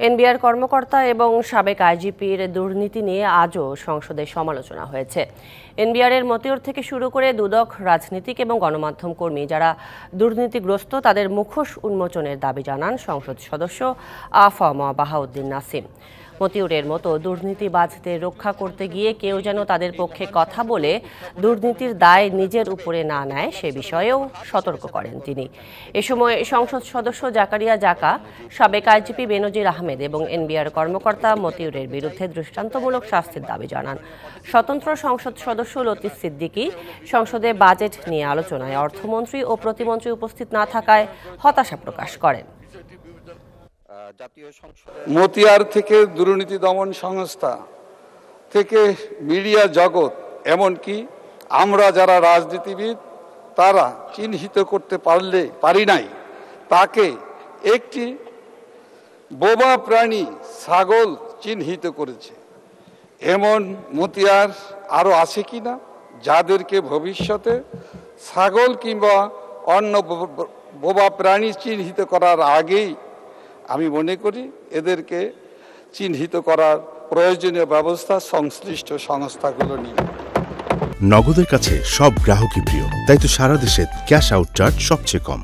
NBR কর্মকর্তা এবং সাবেক আইজিপির দুর্নীতি নিয়ে আজও সংসদে সমালোচনা হয়েছে। এনবিআরের মতিউর থেকে শুরু করে দুদক, রাজনীতিক এবং গণমাধ্যম কর্মী যারা দুর্নীতিগ্রস্ত তাদের মুখোশ উন্মোচনের দাবি জানান সংসদ সদস্য আফম বাহাউদ্দিন নাসিম। মতিউরের মতো দুর্নীতিবাজদের রক্ষা করতে গিয়ে কেউ যেন তাদের পক্ষে কথা বলে দুর্নীতির দায় নিজের উপরে না নেয় সে বিষয়েও সতর্ক করেন তিনি। এ সময় সংসদ সদস্য জাকারিয়া জাকা, সাবেক আইজিপি বেনজির আহমেদ এবং এনবিআর কর্মকর্তা মতিউরের বিরুদ্ধে দৃষ্টান্তমূলক শাস্তির দাবি জানান। স্বতন্ত্র সংসদ সদস্য লতিফ সিদ্দিকী সংসদে বাজেট নিয়ে আলোচনায় অর্থমন্ত্রী ও প্রতিমন্ত্রী উপস্থিত না থাকায় হতাশা প্রকাশ করেন। মতিয়ার থেকে দুর্নীতি দমন সংস্থা থেকে মিডিয়া জগৎ, এমনকি আমরা যারা রাজনীতিবিদ তারা চিহ্নিত করতে পারি নাই তাকে একটি বোবা প্রাণী ছাগল চিহ্নিত করেছে। এমন মতিয়ার আরো আছে কিনা যাদেরকে ভবিষ্যতে ছাগল কিংবা অন্য বোবা প্রাণী চিহ্নিত করার আগেই আমি মনে করি এদেরকে চিহ্নিত করার প্রয়োজনীয় ব্যবস্থা সংশ্লিষ্ট সংস্থাগুলো নিয়ে। নগদের কাছে সব গ্রাহকই প্রিয়, তাই তো সারা দেশে ক্যাশ আউট চার্জ সবচেয়ে কম।